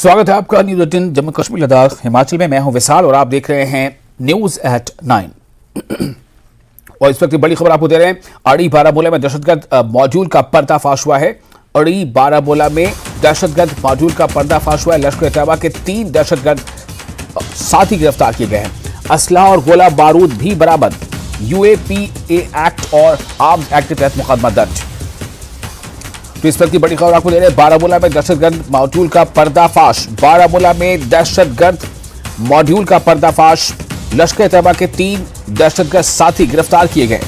स्वागत है आपका न्यूज 18 जम्मू कश्मीर लद्दाख हिमाचल में। मैं हूं विशाल और आप देख रहे हैं न्यूज एट 9। और इस वक्त बड़ी खबर आपको दे रहे हैं। अड़ी बारामूला में दहशतगर्द मॉड्यूल का पर्दाफाश हुआ है। अड़ी बारामूला में दहशतगर्द मॉड्यूल का पर्दाफाश हुआ है। लश्कर तैयबा के 3 दहशतगर्द साथी गिरफ्तार किए गए हैं। असला और गोला बारूद भी बरामद। UAPA एक्ट और आर्म्स एक्ट के तहत मुकदमा दर्ज। तो इस वक्त की बड़ी खबर आपको दे रहे हैं। बारामूला में दहशतगर्द मॉड्यूल का पर्दाफाश। बारामूला में दहशतगर्द मॉड्यूल का पर्दाफाश। लश्कर तैयबा के 3 दहशतगर्द साथी गिरफ्तार किए गए।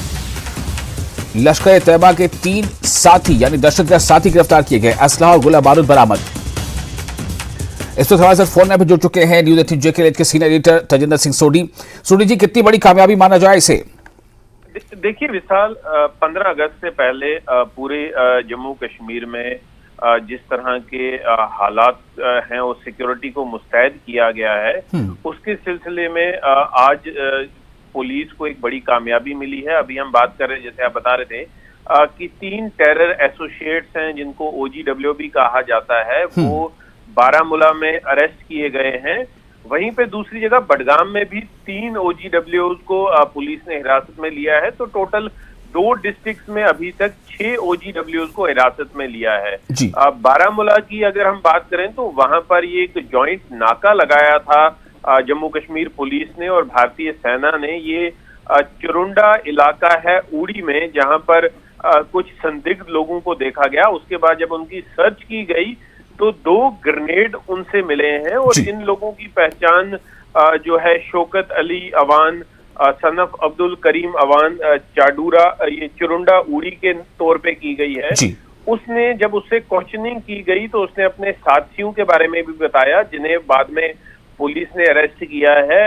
लश्कर तैयबा के 3 साथी यानी दहशतगर्द साथी गिरफ्तार किए गए। असलहा और गोला बारूद बरामद। इस वक्त हमारे साथ फोन में जुड़ चुके हैं न्यूज 18 JK के सीनियर एडिटर तजिंदर सिंह सोडी। सोडी जी, कितनी बड़ी कामयाबी माना जाए इसे? देखिए विशाल, 15 अगस्त से पहले पूरे जम्मू कश्मीर में जिस तरह के हालात हैं और सिक्योरिटी को मुस्तैद किया गया है, उसके सिलसिले में आज पुलिस को एक बड़ी कामयाबी मिली है। अभी हम बात कर रहे हैं, जैसे आप बता रहे थे, कि 3 टेरर एसोसिएट्स हैं जिनको OGWB कहा जाता है, वो बारामूला में अरेस्ट किए गए हैं। वहीं पे दूसरी जगह बडगाम में भी 3 OGWs को पुलिस ने हिरासत में लिया है। तो टोटल 2 डिस्ट्रिक्ट्स में अभी तक 6 OGWs को हिरासत में लिया है। बारामूला की अगर हम बात करें तो वहां पर ये एक जॉइंट नाका लगाया था जम्मू कश्मीर पुलिस ने और भारतीय सेना ने। ये चुरुंडा इलाका है उड़ी में, जहां पर कुछ संदिग्ध लोगों को देखा गया। उसके बाद जब उनकी सर्च की गई तो 2 ग्रेनेड उनसे मिले हैं और इन लोगों की पहचान जो है शौकत अली अवान, सनफ अब्दुल करीम अवान चाडूरा, ये चुरुंडा उड़ी के तौर पे की गई है। उसने जब उससे क्वेश्चनिंग की गई तो उसने अपने साथियों के बारे में भी बताया, जिन्हें बाद में पुलिस ने अरेस्ट किया है।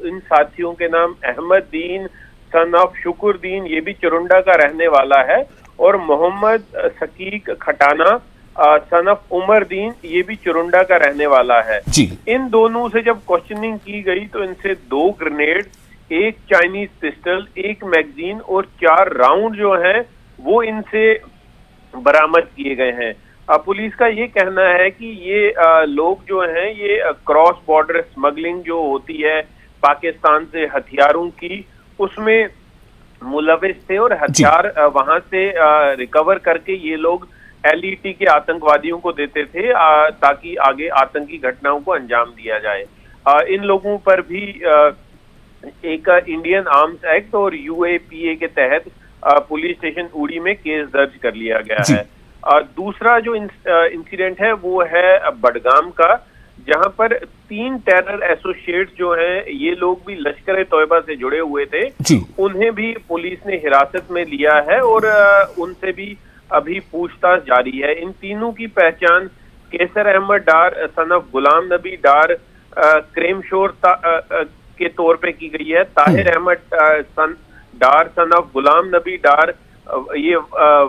इन साथियों के नाम अहमद दीन सन ऑफ शुकुरदीन, ये भी चुरुंडा का रहने वाला है, और मोहम्मद सकीक खटाना सन ऑफ उमर दीन, ये भी चुरुंडा का रहने वाला है। इन दोनों से जब क्वेश्चनिंग की गई तो इनसे 2 ग्रेनेड, 1 चाइनीज पिस्टल, 1 मैगजीन और 4 राउंड जो हैं वो इनसे बरामद किए गए हैं। पुलिस का ये कहना है कि ये लोग जो हैं ये क्रॉस बॉर्डर स्मगलिंग जो होती है पाकिस्तान से हथियारों की, उसमें मुलविस थे और हथियार वहां से रिकवर करके ये लोग LET के आतंकवादियों को देते थे ताकि आगे आतंकी घटनाओं को अंजाम दिया जाए। इन लोगों पर भी एक इंडियन आर्म्स एक्ट और UAPA के तहत पुलिस स्टेशन उड़ी में केस दर्ज कर लिया गया है। दूसरा जो इंसिडेंट है वो है बडगाम का, जहां पर 3 टेरर एसोसिएट्स जो हैं, ये लोग भी लश्कर तैयबा से जुड़े हुए थे। उन्हें भी पुलिस ने हिरासत में लिया है और उनसे भी अभी पूछताछ जारी है। इन तीनों की पहचान कैसर अहमद डार सन ऑफ गुलाम नबी डार क्रेमशोर के तौर पे की गई है। ताहिर अहमद डार सन ऑफ गुलाम नबी डार, ये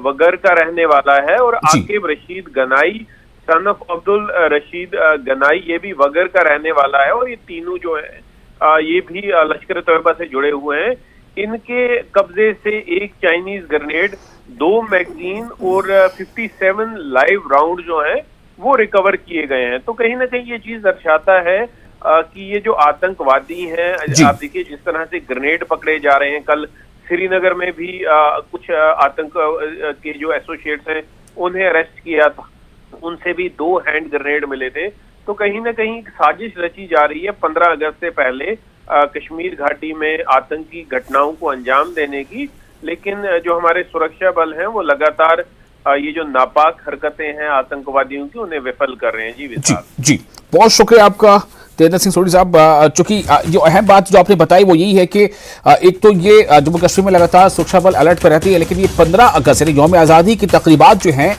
वगर का रहने वाला है, और आकिब रशीद गनाई सन ऑफ अब्दुल रशीद गनाई, ये भी वगर का रहने वाला है। और ये तीनों जो है ये भी लश्कर तैयबा से जुड़े हुए हैं। इनके कब्जे से 1 चाइनीज ग्रेनेड, 2 मैगजीन और 57 लाइव राउंड जो हैं वो रिकवर किए गए हैं। तो कहीं ना कहीं ये चीज दर्शाता है कि ये जो आतंकवादी हैं, आप देखिए जिस तरह से ग्रेनेड पकड़े जा रहे हैं। कल श्रीनगर में भी कुछ आतंक के जो एसोसिएट्स हैं उन्हें अरेस्ट किया था, उनसे भी 2 हैंड ग्रेनेड मिले थे। तो कहीं ना कहीं साजिश रची जा रही है 15 अगस्त से पहले कश्मीर घाटी में आतंकी घटनाओं को अंजाम देने की। लेकिन जो हमारे सुरक्षा बल हैं वो लगातार ये जो नापाक हरकतें हैं आतंकवादियों की, उन्हें विफल कर रहे हैं। जी बहुत शुक्रिया आपका तेजर सिंह सोडी साहब। चूंकि जो अहम बात जो आपने बताई वो यही है कि एक तो ये जम्मू कश्मीर में लगातार सुरक्षा बल अलर्ट पर रहती है, लेकिन ये 15 अगस्त यानी यौम आज़ादी की तकरीबात जो हैं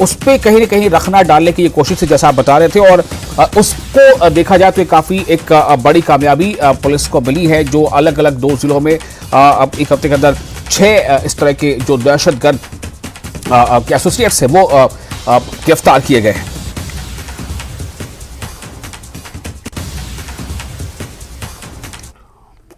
उस पर कहीं ना कहीं रखना डालने की ये कोशिश है, जैसा आप बता रहे थे। और उसको देखा जाए तो काफ़ी एक बड़ी कामयाबी पुलिस को मिली है, जो अलग अलग 2 जिलों में अब एक हफ्ते के अंदर 6 इस तरह के जो दहशतगर्द एसोसिएट्स हैं वो गिरफ्तार किए गए हैं।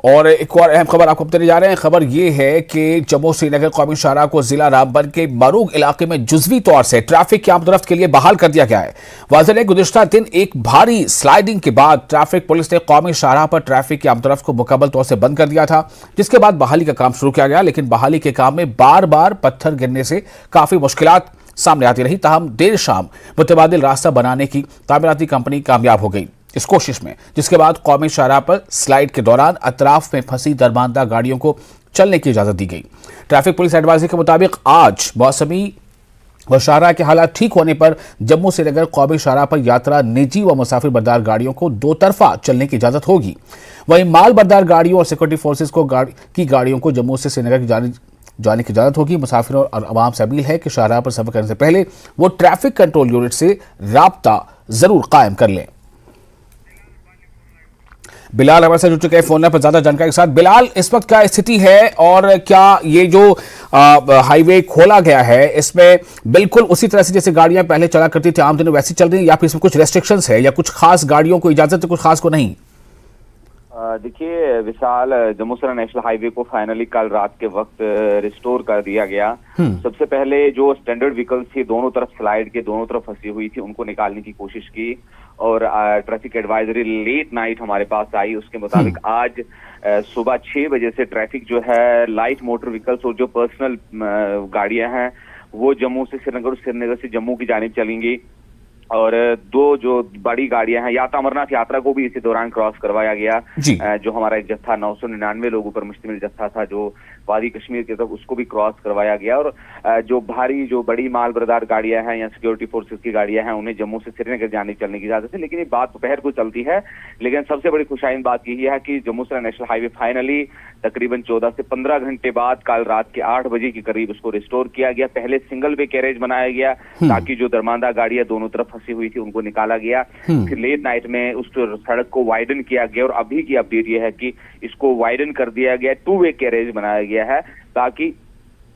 और एक और अहम खबर आपको बताने जा रहे हैं। खबर ये है कि जम्मू श्रीनगर कौमी शाहराह को जिला रामबन के मरूग इलाके में जुजवी तौर से ट्रैफिक की आमदोरफ्त के लिए बहाल कर दिया गया है। वाज़ेह है गुज़िश्ता दिन एक भारी स्लाइडिंग के बाद ट्रैफिक पुलिस ने कौमी शाहराह पर ट्रैफिक की आमदोरफ्त को मुकम्मल तौर से बंद कर दिया था, जिसके बाद बहाली का काम शुरू किया गया। लेकिन बहाली के काम में बार बार पत्थर गिरने से काफी मुश्किलात सामने आती रही। ताहम देर शाम मुतबादिल रास्ता बनाने की तामीराती कंपनी कामयाब हो गई इस कोशिश में, जिसके बाद कौमी शाहराह पर स्लाइड के दौरान अतराफ में फंसी दरमानदा गाड़ियों को चलने की इजाजत दी गई। ट्रैफिक पुलिस एडवाइजरी के मुताबिक आज मौसमी व शाहराह के हालात ठीक होने पर जम्मू श्रीनगर कौमी शाहराह पर यात्रा, निजी व मुसाफिर बरदार गाड़ियों को दो तरफा चलने की इजाजत होगी। वहीं माल बरदार गाड़ियों और सिक्योरिटी फोर्सेज की गाड़ियों को जम्मू से श्रीनगर की जाने की इजाजत होगी। मुसाफिरों और अवाम से अपील है कि शाहराह पर सफर करने से पहले वो ट्रैफिक कंट्रोल यूनिट से राब्ता जरूर कायम कर लें। बिलाल हमारे साथ जुड़ चुके हैं फोन पर ज्यादा जानकारी के साथ। बिलाल, इस वक्त क्या स्थिति है और क्या ये जो हाईवे खोला गया है इसमें बिल्कुल उसी तरह से जैसे गाड़ियां पहले चला करती थी आम दिनों वैसी चल रही है, या फिर इसमें कुछ रेस्ट्रिक्शंस है या कुछ खास गाड़ियों को इजाजत है कुछ खास को नहीं? देखिए विशाल, जम्मू श्रीनगर नेशनल हाईवे को फाइनली कल रात के वक्त रिस्टोर कर दिया गया। सबसे पहले जो स्टैंडर्ड व्हीकल्स थी दोनों तरफ स्लाइड के दोनों तरफ फंसी हुई थी उनको निकालने की कोशिश की और ट्रैफिक एडवाइजरी लेट नाइट हमारे पास आई। उसके मुताबिक आज सुबह 6 बजे से ट्रैफिक जो है लाइट मोटर व्हीकल्स और जो पर्सनल गाड़ियां हैं वो जम्मू से श्रीनगर, श्रीनगर से जम्मू की जानिब चलेंगी और दो जो बड़ी गाड़ियां हैं यात्रा अमरनाथ यात्रा को भी इसी दौरान क्रॉस करवाया गया। जो हमारा एक जत्था 999 लोगों पर मुश्तमिल जत्था था जो वादी कश्मीर की तरफ, उसको भी क्रॉस करवाया गया। और जो भारी जो बड़ी माल बरदार गाड़ियां हैं या सिक्योरिटी फोर्सेस की गाड़ियां हैं उन्हें जम्मू से श्रीनगर जाने चलने की इजाजत है। लेकिन ये बात दोपहर को चलती है। लेकिन सबसे बड़ी खुशाइन बात यही है कि Jammu Srinagar national highway finally तकरीबन 14 से 15 घंटे बाद कल रात के 8 बजे के करीब उसको रिस्टोर किया गया। पहले सिंगल वे कैरेज बनाया गया ताकि जो दरमानदा गाड़ियां दोनों तरफ फंसी हुई थी उनको निकाला गया। फिर लेट नाइट में उस सड़क को वाइडन किया गया और अभी की अपडेट यह है कि इसको वाइडन कर दिया गया, 2 वे कैरेज बनाया गया है ताकि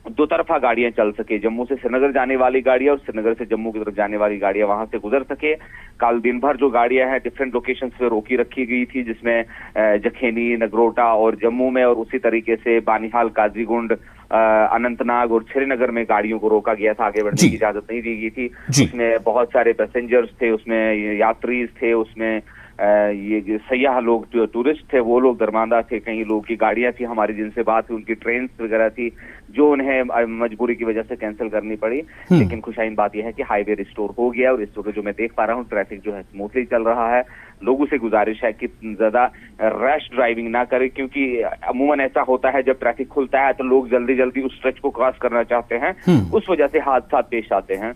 दो तरफा गाड़ियां चल सके। जम्मू से श्रीनगर जाने वाली गाड़ियां और श्रीनगर से जम्मू की तरफ जाने वाली गाड़ियां वहां से गुजर सके। कल दिन भर जो गाड़ियां हैं डिफरेंट लोकेशंस पे रोकी रखी गई थी, जिसमें जखेनी, नगरोटा और जम्मू में, और उसी तरीके से बानिहाल, काजीगुंड, अनंतनाग और श्रीनगर में गाड़ियों को रोका गया था, आगे बढ़ने की इजाजत नहीं दी गई थी। उसमें बहुत सारे पैसेंजर्स थे, उसमें यात्री थे, उसमें ये सयाह लोग, टूरिस्ट थे, वो लोग दरमानदा थे, कई लोग की गाड़ियां थी हमारी जिनसे बात हुई, उनकी ट्रेन वगैरह थी जो उन्हें मजबूरी की वजह से कैंसिल करनी पड़ी। लेकिन खुशाइन बात यह है कि हाईवे रिस्टोर हो गया और इस वक्त जो मैं देख पा रहा हूँ ट्रैफिक जो है स्मूथली चल रहा है। लोगों से गुजारिश है कि ज्यादा रैश ड्राइविंग ना करें, क्योंकि अमूमन ऐसा होता है जब ट्रैफिक खुलता है तो लोग जल्दी जल्दी उस स्ट्रेच को क्रॉस करना चाहते हैं, उस वजह से हादसा पेश आते हैं।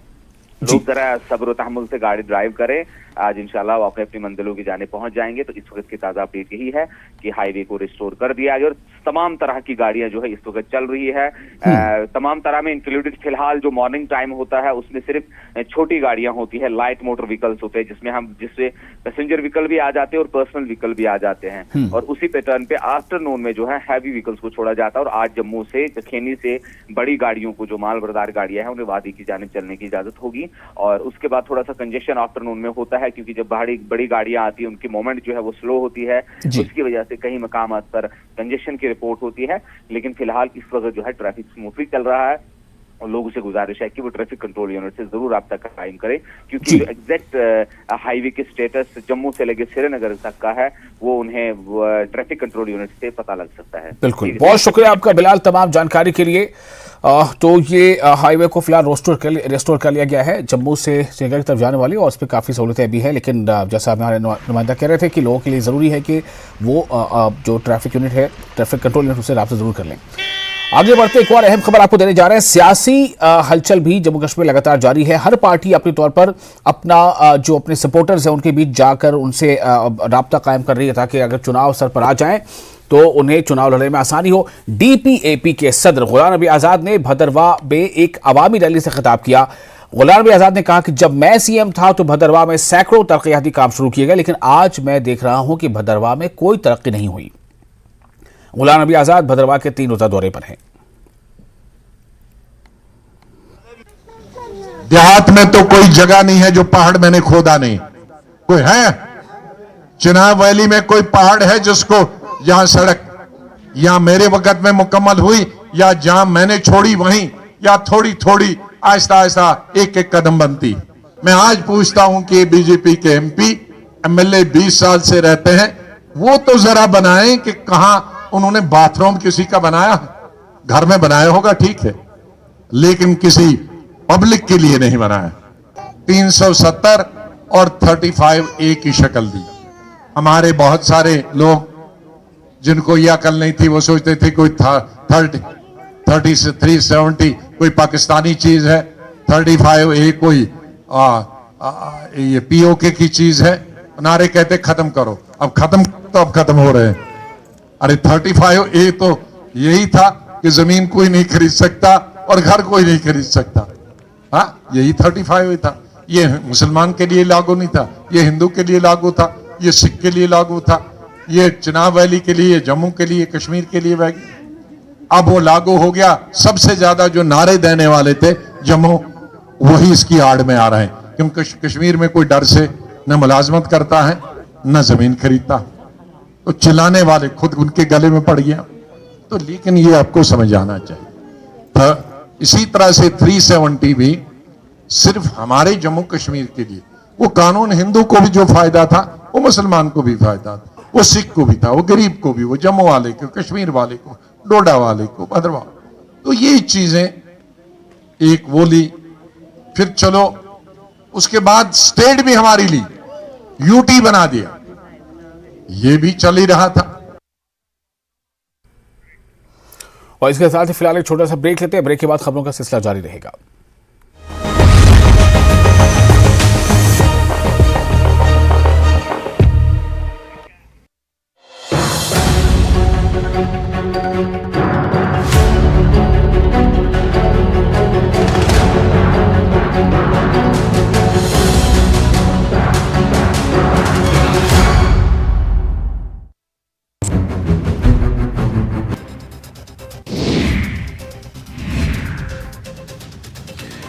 लोग जरा सब्र और तहम्मुल से गाड़ी ड्राइव करें। आज इंशाल्लाह वो अपने अपनी मंजिलों की जाने पहुंच जाएंगे। तो इस वक्त की ताजा अपडेट यही है कि हाईवे को रिस्टोर कर दिया गया और तमाम तरह की गाड़ियां जो है इस वक्त चल रही है। तमाम तरह में इंक्लूडेड फिलहाल जो मॉर्निंग टाइम होता है उसमें सिर्फ छोटी गाड़ियां होती है, लाइट मोटर व्हीकल्स होते हैं जिससे पैसेंजर व्हीकल भी आ जाते हैं और पर्सनल व्हीकल भी आ जाते हैं। और उसी पैटर्न पे आफ्टरनून में जो है हैवी व्हीकल्स को छोड़ा जाता है। और आज जम्मू से, जखेनी से बड़ी गाड़ियों को, जो माल बरदार गाड़ियां हैं, उन्हें वादी की जानिब चलने की इजाजत होगी। और उसके बाद थोड़ा सा कंजेशन आफ्टरनून में होता है, क्योंकि जब बड़ी गाड़ियां आती है उनकी मूवमेंट जो है वो स्लो होती है, उसकी वजह से कई मकामात पर कंजेशन की रिपोर्ट होती है। लेकिन फिलहाल इस वक्त जो है ट्रैफिक स्मूथली चल रहा है और लोगों से गुजारिश है कि वो ट्रैफिक कंट्रोल यूनिट से जरूर रब्ता कायम करें, क्योंकि जो एग्जैक्ट हाईवे के स्टेटस जम्मू से लेकर श्रीनगर तक का है वो उन्हें ट्रैफिक कंट्रोल यूनिट से पता लग सकता है। बिल्कुल, बहुत शुक्रिया आपका बिलाल तमाम जानकारी के लिए। तो ये हाईवे को फिलहाल रेस्टोर कर लिया गया है जम्मू से श्रीनगर की तरफ जाने वाली, और उस पर काफ़ी सहूलतें भी हैं। लेकिन जैसा हमारे नुमाइंदा कह रहे थे कि लोगों के लिए ज़रूरी है कि वो जो ट्रैफिक यूनिट है, ट्रैफिक कंट्रोल यूनिट, उससे राब्ता ज़रूर कर लें। आगे बढ़ते एक और अहम खबर आपको देने जा रहे हैं। सियासी हलचल भी जम्मू कश्मीर लगातार जारी है। हर पार्टी अपने तौर पर जो अपने सपोर्टर्स हैं उनके बीच जाकर उनसे राब्ता कायम कर रही है ताकि अगर चुनाव सर पर आ जाएं तो उन्हें चुनाव लड़ने में आसानी हो। डीपीएपी के सदर गुलाम नबी आजाद ने भदरवा में एक अवामी रैली से खिताब किया। गुलाम नबी आजाद ने कहा कि जब मैं सीएम था तो भदरवा में सैकड़ों तरक्याती काम शुरू किए गए, लेकिन आज मैं देख रहा हूं कि भदरवा में कोई तरक्की नहीं हुई। गुलाम नबी आजाद भदरवा के 3 रोजा दौरे पर हैं। देहात में तो कोई जगह नहीं है जो पहाड़ मैंने खोदा नहीं। कोई है? चिनाब वैली में कोई पहाड़ है जिसको यहां सड़क या मेरे वक्त में मुकम्मल हुई या जहां मैंने छोड़ी वहीं, या थोड़ी थोड़ी आहिस्ता आहिस्ता एक एक कदम बनती। मैं आज पूछता हूं कि बीजेपी के एमपी एमएलए 20 साल से रहते हैं, वो तो जरा बनाएं कि कहां उन्होंने बाथरूम किसी का बनाया है। घर में बनाया होगा ठीक है, लेकिन किसी पब्लिक के लिए नहीं बनाया। 370 और 35 एक ही शक्ल दी। हमारे बहुत सारे लोग जिनको यह अकल नहीं थी वो सोचते थे कोई 30 से 370 कोई पाकिस्तानी चीज है, 35 एक कोई ये पीओके की चीज है। नारे कहते खत्म करो, अब खत्म हो रहे हैं। अरे 35 ए तो यही था कि जमीन कोई नहीं खरीद सकता और घर कोई नहीं खरीद सकता। हाँ, यही 35 था। ये मुसलमान के लिए लागू नहीं था, ये हिंदू के लिए लागू था, ये सिख के लिए लागू था, ये चिनाब वैली के लिए, जम्मू के लिए, कश्मीर के लिए। अब वो लागू हो गया। सबसे ज्यादा जो नारे देने वाले थे जम्मू, वही इसकी आड़ में आ रहे हैं, क्योंकि कश्मीर में कोई डर से न मुलाजमत करता है न जमीन खरीदता, तो चिल्लाने वाले खुद उनके गले में पड़ गया। तो लेकिन ये आपको समझ आना चाहिए। तो इसी तरह से 370 भी सिर्फ हमारे जम्मू कश्मीर के लिए, वो कानून हिंदू को भी जो फायदा था वो मुसलमान को भी फायदा था, वो सिख को भी था, वो गरीब को भी, वो जम्मू वाले को, कश्मीर वाले को, डोडा वाले को, भद्रवाह। तो ये चीजें एक वो ली। फिर चलो उसके बाद स्टेट भी हमारी ली, यूटी बना दिया, ये भी चल ही रहा था। और इसके साथ ही फिलहाल एक छोटा सा ब्रेक लेते हैं। ब्रेक के बाद खबरों का सिलसिला जारी रहेगा।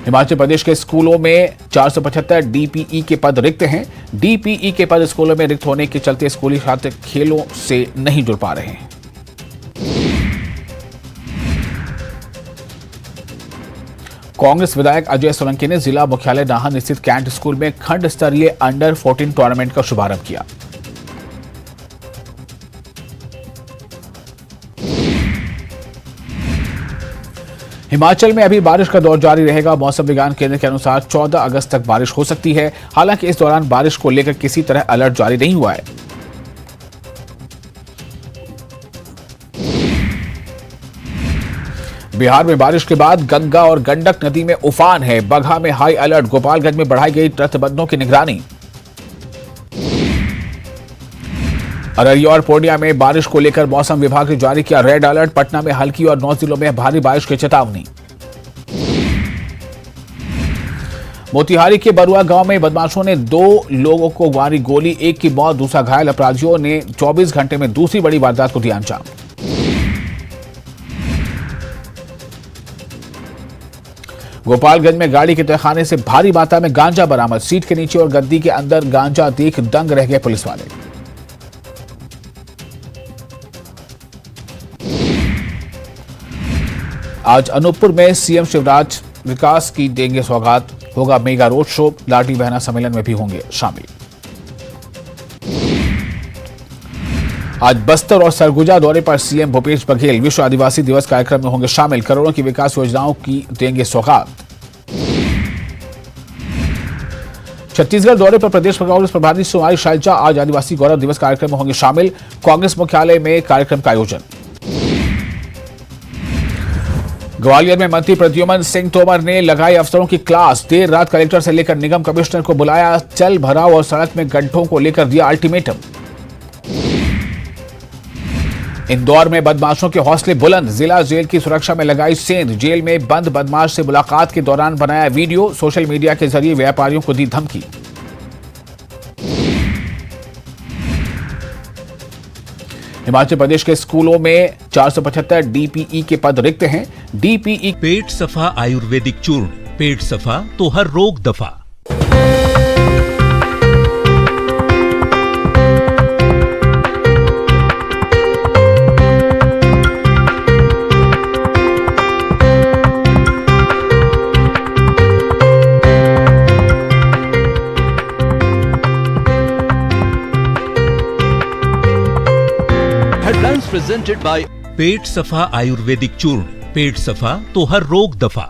हिमाचल प्रदेश के स्कूलों में 475 डीपीई के पद रिक्त हैं। डीपीई के पद स्कूलों में रिक्त होने के चलते स्कूली छात्र खेलों से नहीं जुड़ पा रहे हैं। कांग्रेस विधायक अजय सोलंकी ने जिला मुख्यालय नाहन स्थित कैंट स्कूल में खंड स्तरीय अंडर 14 टूर्नामेंट का शुभारंभ किया। हिमाचल में अभी बारिश का दौर जारी रहेगा। मौसम विज्ञान केंद्र के अनुसार 14 अगस्त तक बारिश हो सकती है। हालांकि इस दौरान बारिश को लेकर किसी तरह अलर्ट जारी नहीं हुआ है। बिहार में बारिश के बाद गंगा और गंडक नदी में उफान है। बगहा में हाई अलर्ट। गोपालगंज में बढ़ाई गई प्रतिबंधों की निगरानी। अररिया और पूर्णिया में बारिश को लेकर मौसम विभाग ने जारी किया रेड अलर्ट। पटना में हल्की और 9 जिलों में भारी बारिश की चेतावनी। मोतिहारी के बरुआ गांव में बदमाशों ने 2 लोगों को मारी गोली, एक की मौत, दूसरा घायल। अपराधियों ने 24 घंटे में दूसरी बड़ी वारदात को दिया अंजाम। गोपालगंज में गाड़ी के तहखाने से भारी मात्रा में गांजा बरामद। सीट के नीचे और गद्दी के अंदर गांजा देख दंग रह गए पुलिस वाले। आज अनूपपुर में सीएम शिवराज विकास की देंगे सौगात। होगा मेगा रोड शो। लाठी बहना सम्मेलन में भी होंगे शामिल। आज बस्तर और सरगुजा दौरे पर सीएम भूपेश बघेल विश्व आदिवासी दिवस कार्यक्रम में होंगे शामिल। करोड़ों की विकास योजनाओं की देंगे सौगात। छत्तीसगढ़ दौरे पर प्रदेश कांग्रेस प्रभारी सुमारी शैलजा आज आदिवासी गौरव दिवस कार्यक्रम में होंगे शामिल। कांग्रेस मुख्यालय में कार्यक्रम का आयोजन। ग्वालियर में मंत्री प्रद्युमन सिंह तोमर ने लगाई अफसरों की क्लास। देर रात कलेक्टर से लेकर निगम कमिश्नर को बुलाया। चल भराव और सड़क में गड्ढों को लेकर दिया अल्टीमेटम। इंदौर में बदमाशों के हौसले बुलंद। जिला जेल की सुरक्षा में लगाई सेंध। जेल में बंद बदमाश से मुलाकात के दौरान बनाया वीडियो। सोशल मीडिया के जरिए व्यापारियों को दी धमकी। हिमाचल प्रदेश के स्कूलों में 475 डीपीई के पद रिक्त हैं। डीपीई पेट सफा आयुर्वेदिक चूर्ण, पेट सफा तो हर रोग दफा। प्रेजेंटेड बाय पेट सफा आयुर्वेदिक चूर्ण। पेट सफा तो हर रोग दफा।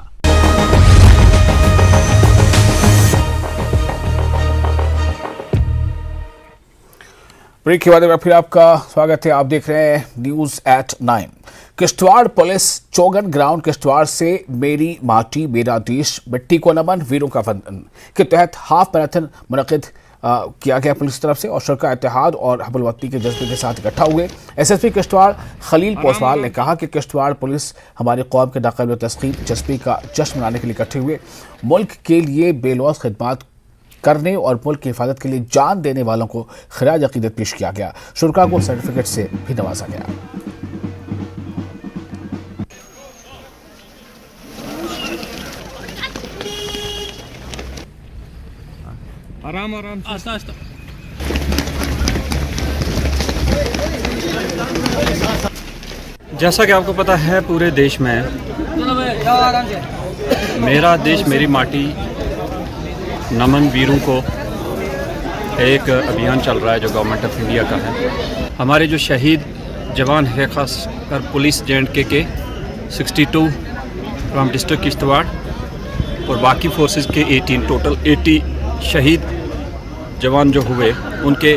ब्रेक के बाद एक बार फिर आपका स्वागत है। आप देख रहे हैं news at 9। Kishtwar police चौगन ground Kishtwar से मेरी माटी मेरा देश मिट्टी को नमन वीरों का वंदन के तहत हाफ मैराथन मुनक़िद किया गया पुलिस की तरफ से और शुरा इत्तेहाद और हब्बुल वतनी के जज्बे के साथ इकट्ठा हुए। एसएसपी किश्तवाड़ खलील पोसवाल ने कहा कि किश्तवाड़ पुलिस हमारी कौम के नाक़ाबिल तस्ख़ीर जज्बे का जश्न मनाने के लिए इकट्ठे हुए। मुल्क के लिए बेलौस खिदमात करने और मुल्क की हिफाजत के लिए जान देने वालों को खिराज अक़ीदत पेश किया गया। शुरा को सर्टिफिकेट से भी नवाजा गया। आराम आराम आस्ता आस्ता। जैसा कि आपको पता है पूरे देश में मेरा देश मेरी माटी नमन वीरों को एक अभियान चल रहा है जो गवर्नमेंट ऑफ इंडिया का है। हमारे जो शहीद जवान है ख़ास कर पुलिस JNK के 62 फ्राम डिस्ट्रिक्ट किश्तवाड़ और बाकी फोर्सेस के 18 टोटल 80 शहीद जवान जो हुए उनके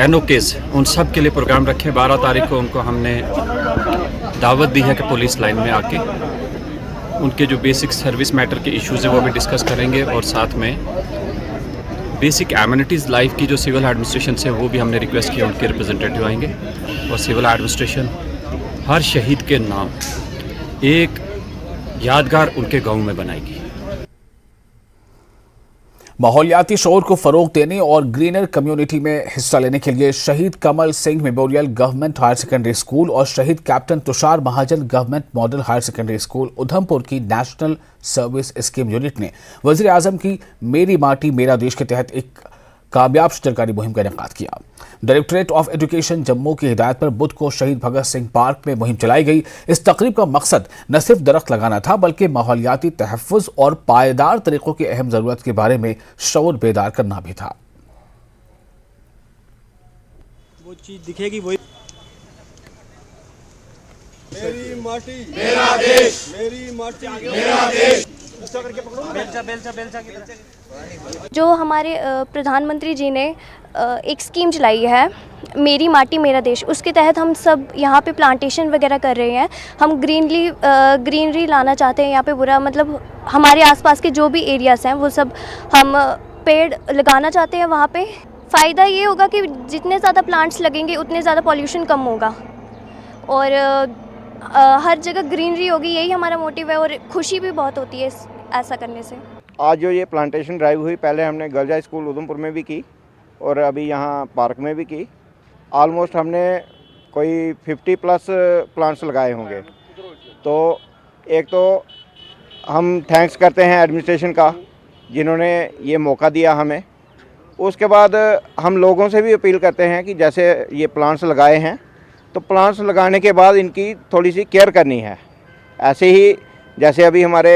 NOKs उन सब के लिए प्रोग्राम रखे। 12 तारीख को उनको हमने दावत दी है कि पुलिस लाइन में आके उनके जो बेसिक सर्विस मैटर के इश्यूज़ हैं वो भी डिस्कस करेंगे और साथ में बेसिक एमिनिटीज़ लाइफ की जो सिविल एडमिनिस्ट्रेशन से वो भी हमने रिक्वेस्ट किया उनके रिप्रेजेंटेटिव आएंगे और सिविल एडमिनिस्ट्रेशन हर शहीद के नाम एक यादगार उनके गांव में बनाएगी। माहौलियाती शौर को फरोग देने और ग्रीनर कम्युनिटी में हिस्सा लेने के लिए शहीद Kamal Singh memorial government higher secondary school और शहीद captain Tushar Mahajan government model higher secondary school Udhampur की नेशनल सर्विस स्कीम यूनिट ने वज़ीर आज़म की मेरी माटी मेरा देश के तहत एक कामयाब सरकारी मुहिम का इनेकाद किया। डायरेक्टरेट ऑफ एजुकेशन जम्मू की हिदायत पर बुध को शहीद भगत सिंह पार्क में मुहिम चलाई गई। इस तकरीब का मकसद न सिर्फ दरख्त लगाना था बल्कि माहौलियाती तहफ़्फ़ुज़ और पायदार तरीक़ों की अहम ज़रूरत के बारे में शऊर बेदार करना भी था। वो चीज़ दिखेगी वही मेरी माटी मेरा देश, मेरी माटी मेरा देश। जो हमारे प्रधानमंत्री जी ने एक स्कीम चलाई है मेरी माटी मेरा देश, उसके तहत हम सब यहाँ पे प्लांटेशन वगैरह कर रहे हैं। हम ग्रीनरी लाना चाहते हैं यहाँ पे पूरा, मतलब हमारे आसपास के जो भी एरियाज़ हैं वो सब हम पेड़ लगाना चाहते हैं वहाँ पे। फ़ायदा ये होगा कि जितने ज़्यादा प्लांट्स लगेंगे उतने ज़्यादा पॉल्यूशन कम होगा और हर जगह ग्रीनरी होगी, यही हमारा मोटिव है और खुशी भी बहुत होती है ऐसा करने से। आज जो ये प्लांटेशन ड्राइव हुई, पहले हमने गर्ल्स हाई स्कूल उधमपुर में भी की और अभी यहाँ पार्क में भी की। ऑलमोस्ट हमने कोई 50+ प्लांट्स लगाए होंगे। तो एक तो हम थैंक्स करते हैं एडमिनिस्ट्रेशन का जिन्होंने ये मौका दिया हमें। उसके बाद हम लोगों से भी अपील करते हैं कि जैसे ये प्लांट्स लगाए हैं तो प्लांट्स लगाने के बाद इनकी थोड़ी सी केयर करनी है। ऐसे ही जैसे अभी हमारे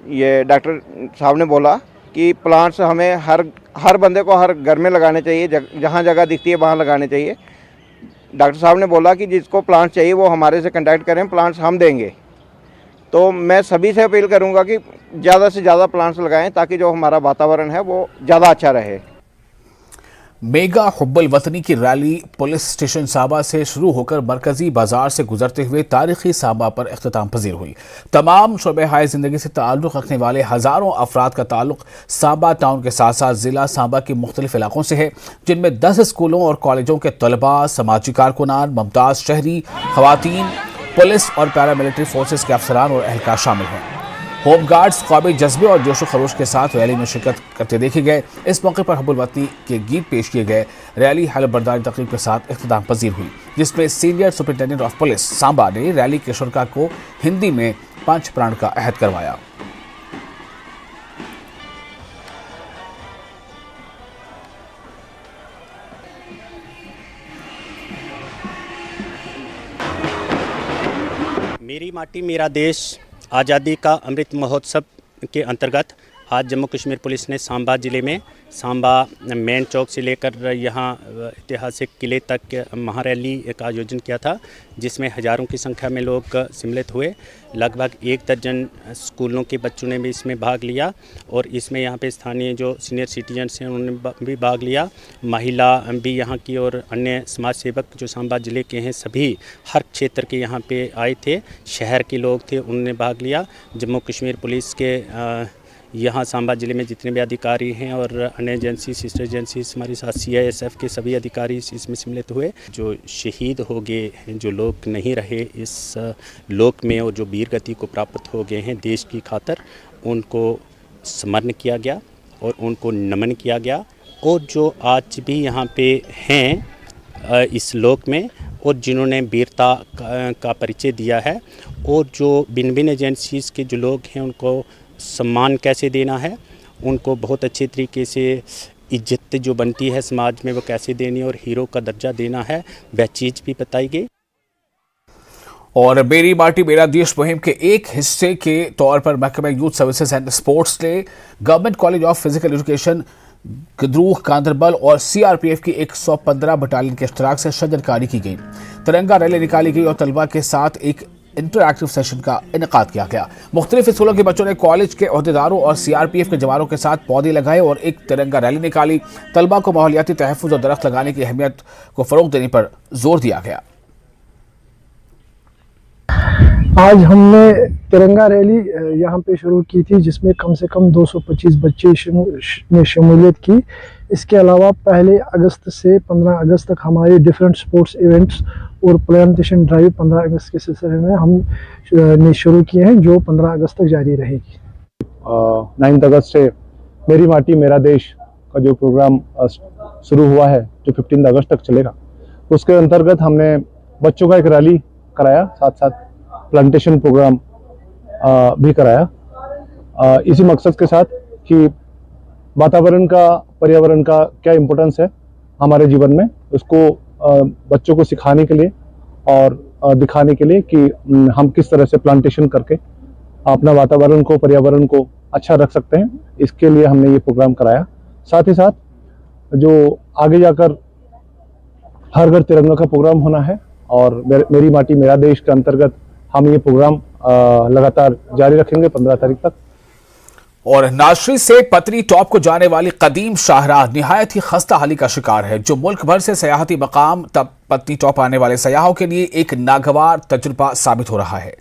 ये डॉक्टर साहब ने बोला कि प्लांट्स हमें हर बंदे को हर घर में लगाने चाहिए, जहाँ जगह दिखती है वहाँ लगाने चाहिए। डॉक्टर साहब ने बोला कि जिसको प्लांट्स चाहिए वो हमारे से कांटेक्ट करें, प्लांट्स हम देंगे। तो मैं सभी से अपील करूँगा कि ज़्यादा से ज़्यादा प्लांट्स लगाएं ताकि जो हमारा वातावरण है वो ज़्यादा अच्छा रहे। मेगा हुब्बुल वतनी की रैली पुलिस स्टेशन सांबा से शुरू होकर मरकजी बाजार से गुजरते हुए तारीखी सांबा पर इख्तिताम पजीर हुई। तमाम शोबे हाय जिंदगी से ताल्लुक़ रखने वाले हज़ारों अफराद का ताल्लुक़ सांबा टाउन के साथ साथ ज़िला सांबा के मुख्तलिफ इलाकों से है, जिनमें 10 स्कूलों और कॉलेजों के तलबा, समाजी कारकुनान, मुमताज़ शहरी, ख़वातीन, पुलिस और पैरामिलिट्री फोर्सेस के अफसरान और एहलकार शामिल हैं। होम गार्ड्स क़ौमी जज्बे और जोश खरोश के साथ रैली में शिरकत करते देखे गए। इस मौके पर हुब्बुल वतनी के गीत पेश किए गए। रैली हलफ बर्दारी तकरीब के साथ इख्तिताम पजीर हुई, जिसमें senior superintendent of police Samba ने रैली के शुरका को हिंदी में पंच प्राण का अहद करवाया। मेरी माटी मेरा देश आज़ादी का अमृत महोत्सव के अंतर्गत आज जम्मू कश्मीर पुलिस ने सांबा ज़िले में सांबा मेन चौक से लेकर यहाँ ऐतिहासिक किले तक महारैली का आयोजन किया था, जिसमें हज़ारों की संख्या में लोग सम्मिलित हुए। लगभग 1 दर्जन स्कूलों के बच्चों ने भी इसमें भाग लिया और इसमें यहाँ पे स्थानीय जो सीनियर सिटीजन्स हैं उन्होंने भी भाग लिया। महिला भी यहाँ की और अन्य समाज सेवक जो सांबा ज़िले के हैं सभी हर क्षेत्र के यहाँ पे आए थे। शहर के लोग थे, उन्होंने भाग लिया। जम्मू कश्मीर पुलिस के यहाँ सांबा ज़िले में जितने भी अधिकारी हैं और अन्य एजेंसी सिस्टर एजेंसीज हमारे साथ CISF के सभी अधिकारी इसमें सम्मिलित हुए। जो शहीद हो गए, जो लोग नहीं रहे इस लोक में और जो वीर गति को प्राप्त हो गए हैं देश की खातिर, उनको स्मरण किया गया और उनको नमन किया गया। और जो आज भी यहाँ पे हैं इस लोक में और जिन्होंने वीरता का परिचय दिया है, और जो भिन्न भिन्न एजेंसीज़ के जो लोग हैं उनको सम्मान कैसे देना है, उनको बहुत अच्छे तरीके से इज्जत जो बनती है समाज में वो कैसे देनी है और हीरो का दर्जा देना है, वह चीज़ भी बताई गई। और मेरी माटी मेरा देश मुहिम के एक हिस्से के तौर पर महकमा यूथ सर्विसेज एंड स्पोर्ट्स ने government college of physical education गद्रूह गांधरबल और CRPF की 115 बटालियन के इश्तराक से शजरकारी की गई। तिरंगा रैली निकाली गई और तलबा के साथ एक इंटरएक्टिव सेशन का इनेकाद किया गया। मुख्तलिफ स्कूलों के बच्चों ने कॉलेज के ओहदेदारों और CRPF के जवानों के साथ पौधे लगाए और एक तिरंगा रैली निकाली। तलबा को माहौलियाती तहफ़्फ़ुज़ और दरख्त लगाने की अहमियत को फ़रोग़ देने पर जोर दिया गया। आज हमने तिरंगा रैली यहाँ पे शुरू की थी, जिसमें कम से कम 225 बच्चे ने शमूलियत की। इसके अलावा 1 अगस्त से 15 अगस्त तक हमारे डिफरेंट स्पोर्ट्स इवेंट्स और प्लांटेशन ड्राइव 15 अगस्त के सिलसिले में हमने शुरू किए हैं, जो 15 अगस्त तक जारी रहेगी। 9 अगस्त से मेरी माटी मेरा देश का जो प्रोग्राम शुरू हुआ है, जो 15 अगस्त तक चलेगा, उसके अंतर्गत हमने बच्चों का एक रैली कराया, साथ साथ प्लांटेशन प्रोग्राम भी कराया, इसी मकसद के साथ कि वातावरण का, पर्यावरण का क्या इम्पोर्टेंस है हमारे जीवन में, उसको बच्चों को सिखाने के लिए और दिखाने के लिए कि हम किस तरह से प्लांटेशन करके अपना वातावरण को, पर्यावरण को अच्छा रख सकते हैं। इसके लिए हमने ये प्रोग्राम कराया। साथ ही साथ जो आगे जाकर हर घर तिरंगा का प्रोग्राम होना है और मेरी माटी मेरा देश के अंतर्गत हम ये प्रोग्राम लगातार जारी रखेंगे 15 तारीख तक। और नाशरी से पतरी टॉप को जाने वाली कदीम शाहराह निहायत ही खस्ता हाली का शिकार है, जो मुल्क भर से सयाहती मकाम तब पतरी टॉप आने वाले सयाहों के लिए एक नागवार तजुर्बा साबित हो रहा है।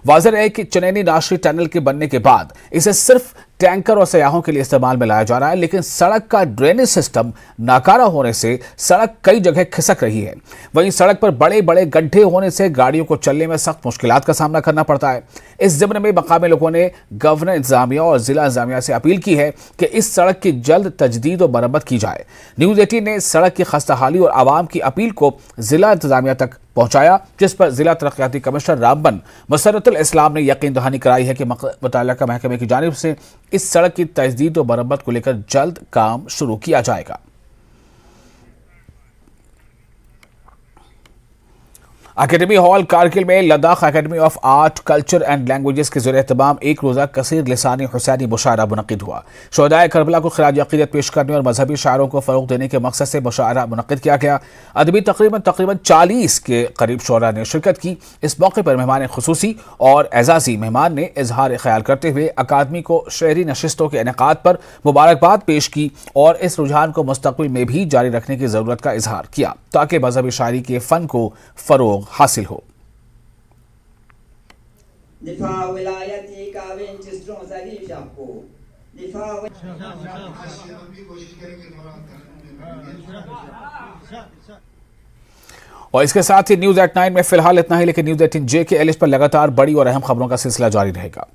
वाज़ेह है कि चनैनी नाशरी टनल के बनने के बाद इसे सिर्फ टैंकर और सयाहों के लिए इस्तेमाल में लाया जा रहा है, लेकिन सड़क का ड्रेनेज सिस्टम नाकारा होने से सड़क कई जगह खिसक रही है। वहीं सड़क पर बड़े बड़े गड्ढे होने से गाड़ियों को चलने में सख्त मुश्किलात का सामना करना पड़ता है। इस ज़िम्न में मकामी लोगों ने गवर्नर इंतजामिया और जिला इंतजामिया से अपील की है कि इस सड़क की जल्द तजदीद और मरम्मत की जाए। न्यूज़ 18 ने सड़क की खस्ताहाली और आवाम की अपील को जिला इंतजामिया तक पहुंचाया, जिस पर जिला तरक्याती कमिश्नर रामबन मसरतुल इस्लाम ने यकीन दहानी कराई है कि मुतल्लिका महकमे की जानिब से इस सड़क की तजदीद और मरम्मत को लेकर जल्द काम शुरू किया जाएगा। अकेडमी हॉल कारगिल में Ladakh academy of art, culture and languages के ज़रिए तमाम एक रोज़ा कसीर लिसानी हुसैनी मुशायरा मुनक़िद हुआ। शोहदाए करबला को खिराज अक़ीदत पेश करने और मजहबी शायरों को फ़रोग़ देने के मकसद से मुशायरा मुनक़िद किया गया। अदबी तकरीबन 40 के करीब शोरा ने शिरकत की। इस मौके पर मेहमान खुसूसी और एजाज़ी मेहमान ने इजहार ख्याल करते हुए अकादमी को शहरी नशिस्तों के इनेकाद पर मुबारकबाद पेश की और इस रुझान को मुस्तक़बिल में भी जारी रखने की ज़रूरत का इजहार किया, ताकि मजहबी शायरी के फ़न को फ़रोग़ हासिल हो। और इसके साथ ही न्यूज़ एट 9 में फिलहाल इतना ही, लेकिन न्यूज़ 18J के एलिश पर लगातार बड़ी और अहम खबरों का सिलसिला जारी रहेगा।